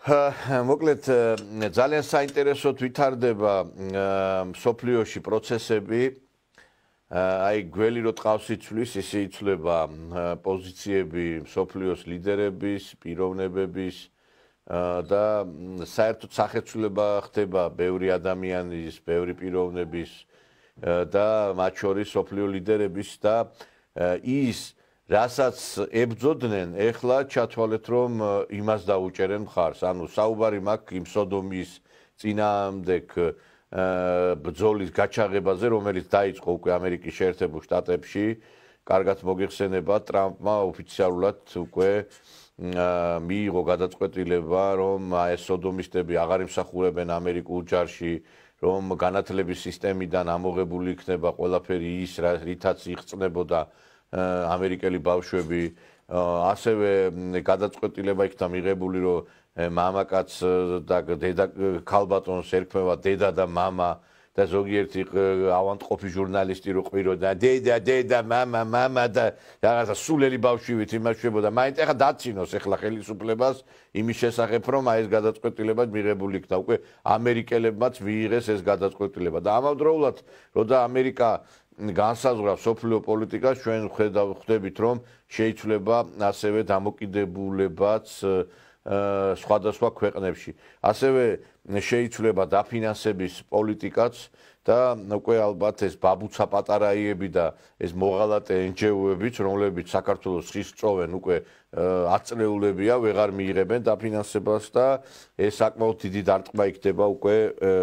მოკლედ ძალიან საინტერესოდ ვითარდება მსოფლიოში პროცესები. აი გველი რო ტყავს იცვლის, ისე იცვლება პოზიციები მსოფლიოს ლიდერების, პიროვნებების და საერთოდ სახეცვლილება ხდება ბევრი ადამიანის, ბევრი პიროვნების და მათ შორის მსოფლიო ლიდერების და ის რასაც ებრძოდნენ, ეხლა ჩათვალეთ, რომ იმას დაუჭერენ მხარს. ანუ საუბარი მაქვს იმ სოდომის წინააღმდეგ ბრძოლის გაჩაღებაზე, რომელიც დაიწყო უკვე ამერიკის შეერთებულ შტატებში. კარგად მოგეხსენება, ტრამპმა ოფიციალურად უკვე მიიღო გადაწყვეტილება, რომ ეს სოდომისტები აღარ იმსახურებენ ამერიკულ ჯარში, რომ განათლების სისტემიდან ამოღებული იქნება ყველაფერი ის, რითაც იხწნებოდა ამერიკელი ბავშვები, ასევე გადაწყვეტილება იქნა მიღებული, რომ მამაკაც და დედა ქალბატონს ერქმევა დედა და მამა და ზოგიერთი ავანტყოფი ჟურნალისტი რო ყვიროდა დედა მამა და რაღაცა სულელი ბავშვივით იმაშვებოდა. მაინც ახლა დაცინოს ახლა ხელისუფლებას იმის შესახებ, რომ აი ეს გადაწყვეტილება მიღებული იქნა. უკვე ამერიკელებმაც მიიღეს ეს გადაწყვეტილება და ამავდროულად როდა ამერიკა განსაზღვრავს სოფლიო პოლიტიკას, ჩვენ ხვდებით, რომ შეიცვლება ასევე დამოკიდებულებაც სხვადასხვა ქვეყნებში. ასევე შეიცვლება დაფინანსების პოლიტიკაც და უკვე ალბათ ეს ბაბუცა პატარაიები და ეს მოღალატე NGO-ებიც, რომლებიც საქართველოს ხის წოვენ, უკვე 10 წლეულებია, ვეღარ მიიღებენ დაფინანსებას და ეს საკმაოდ დიდი დარტყმა იქნება უკვე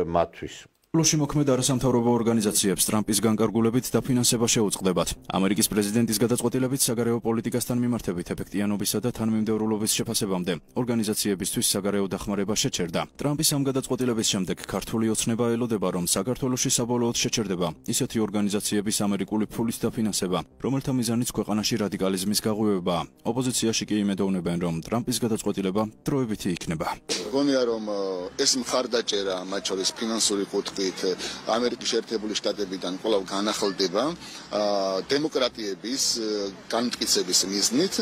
მათთვის. ლოში მოქმედ არასამთავრობო ორგანიზაციებს ტრამპის განკარგულებით დაფინანსება შეუწყდებათ. ამერიკის პრეზიდენტის გადაწყვეტილებით საგარეო პოლიტიკასთან მიმართებით ეფექტიანობისა და თანმიმდევრულობის შეფასებამდე ორგანიზაციებისთვის საგარეო დახმარება შეჩერდა. ტრამპის ამ გადაწყვეტილების შემდეგ ქართული ოცნება ელოდება, რომ საქართველოში საბოლოოდ შეჩერდება ისეთი ორგანიზაციების ამერიკული ფულის დაფინანსება, რომელთა მიზანიც ქვეყანაში რადიკალიზმის გაღვივებაა. ოპოზიციაში კი იმედოვნებენ, რომ ტრამპის გადაწყვეტილება დროებითი იქნება. მგონია, რომ ეს მხარდაჭერა, მათ შორის ფინანსური კუთხით ამერიკის შეერთებული შტატებიდან კვლავ განახლდება დემოკრატიების განმტკიცების მიზნით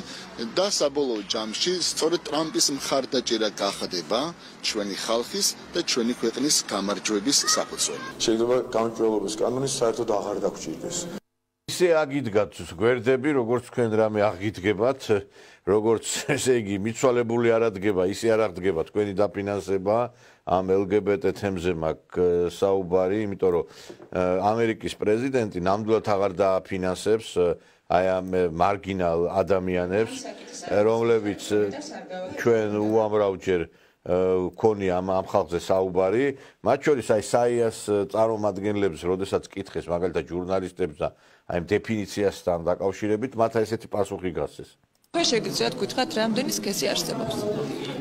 და საბოლოო ჯამში სწორედ ტრამპის მხარდაჭერა გახდება ჩვენი ხალხის და ჩვენი ქვეყნის გამარჯვების საფუძველი. შეიძლება გამჭვირვალობის კანონი საერთოდ აღარ დაგჭირდეს. ისე აგიდგათ გვერდები, როგორც თქვენ რამე აღიდგებათ, როგორც ესე იგი მიცვალებული არ ადგება, ისე არ აღდგება თქვენი დაფინანსება ამ LGBT თემზე მაქვს საუბარი, იმიტომ რომ ამერიკის პრეზიდენტი ნამდვილად აღარ დააფინანსებს აი ამ მარგინალ ადამიანებს, რომლებიც ჩვენ უამრავჯერ ქონია ამ ხალხზე საუბარი, მათ შორის აი საიას წარმომადგენლებს, როდესაც კითხეს მაგალითად ჟურნალისტებს და აი დეფინიციასთან დაკავშირებით, მათ ესეთი პასუხი გასცეს. Voi შეგიძლიათ გითხრათ, რამდენი სქესი არსებობს?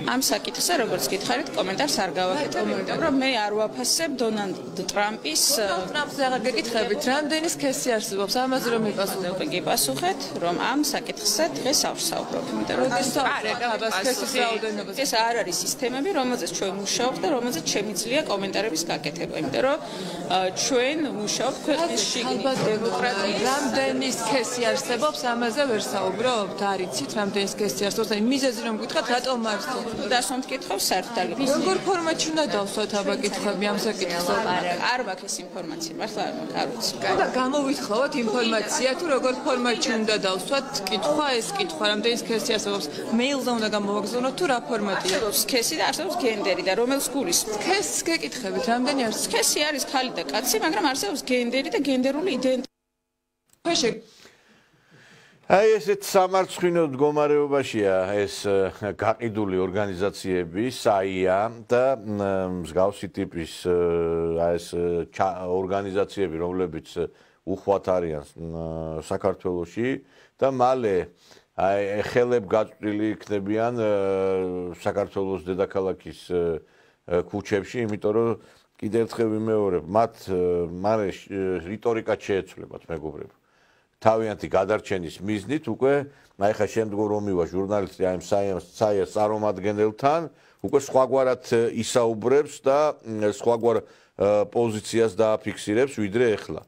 Ამ საკითხზე, როგორც გითხარით, კომენტარს არ გავაკეთებ, რომ მე არ ვაფასებ დონალდ ტრამპის ტრამპზე აღარ გეკითხებით, რამდენი სქესი არსებობს? ამაზე რომ მიპასუხოთ, გიპასუხეთ, რომ ამ საკითხზე დღეს ავსაუბრობ. ეს არ არის სისტემები, რომელზეც ჩვენ მუშაობთ და რომელზეც შემიძლია კომენტარების გაკეთება, იმიტომ რომ ჩვენ მუშაობთ ქვეყნის შიგნით დემოკრატიის. რამდენი სქესი არსებობს? ამაზე ვერ საუბრობთ, არიცით, რამდენი სქესი არსებობს? აი მიზეზი რომ გითხრათ, რატომ არსებობს? დასვამთ კითხავს საერთოდ არ გიყვარს. როგორ ფორმატში უნდა დავსვათ აბა კითხვები ამ საკითხზე? არ მაქვს ეს ინფორმაცია, მართლა არ ვიცი. და გამოვითხოვოთ ინფორმაცია თუ როგორ ფორმატში უნდა დავსვათ კითხვა, ეს კითხვა რამდენი სქესი არსებობს? მეილზე უნდა გამოვაგზავნოთ თუ რა ფორმატია? სქესი და არსებობს გენდერი და რომელს გულისხმობთ? სქესს გეკითხებით, რამდენი არის? სქესი არის ქალი და კაცი, მაგრამ არსებობს გენდერი და გენდერული იდენტიტეტი. აი ესეთ სამარცხვინო მდგომარეობაშია ეს გაყიდული ორგანიზაციები, SAIA და მსგავსი ტიპის ეს ორგანიზაციები, რომლებიც უხვად არიან საქართველოში და მალე აი ხელებგაწვრილი იქნებიან საქართველოს დედაქალაქის ქუჩებში, იმიტომ რომ კიდევ ერთხელ ვიმეორებ, მათ მალე რიტორიკა შეეცვლებათ, მეგობრებო. თავიანთი გადარჩენის მიზნით უკვე აი ხა შემდგომ რომ მივა ჟურნალისტი აი SAIA-ს წარმომადგენელთან უკვე სხვაგვარად ისაუბრებს და სხვაგვარ პოზიციას დააფიქსირებს ვიდრე ეხლა.